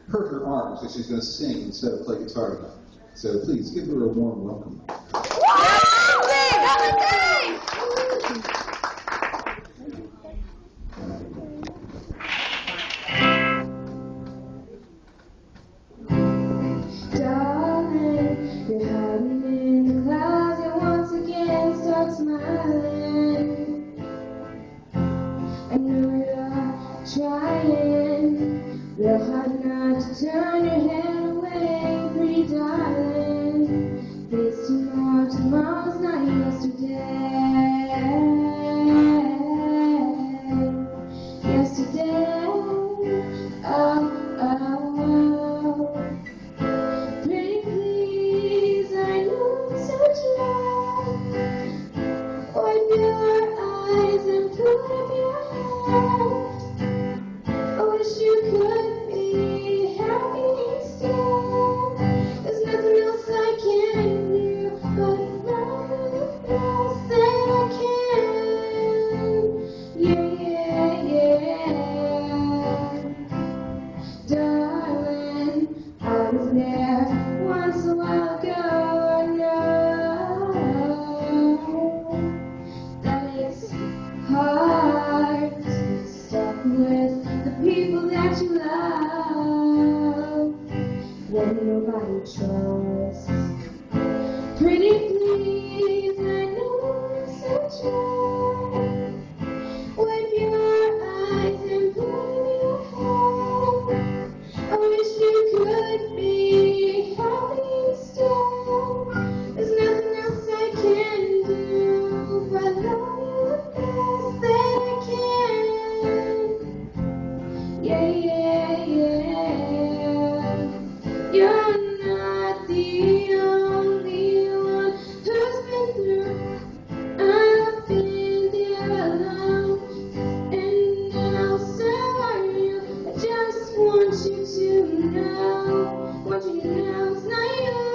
hurt her arm, so she's going to sing instead of play guitar tonight. So please give her a warm welcome. Darling, you're hiding in the closet once again, start smiling. I know you're trying real hard not to turn your head away, pretty darling. It's tomorrow, tomorrow's not yesterday. Yesterday, oh, oh. Pretty please, I know I'm so dry. Wipe your eyes and put up your hand. I wish you could be happy instead. There's nothing else I can do but love you the best that I can. Yeah, yeah, yeah. Darling, I was there once a while ago. I know that it's hard to be stuck with the people that you love when nobody trusts. Pretty please, I know I'm so dry. Wipe your eyes and put in your hand. I wish you could be happy instead. There's nothing else I can do but love you the best that I can. Yeah, yeah, yeah. You're not the only one who's been through. I've been there alone, and now so are you. I just want you to know, want you to know it's not you.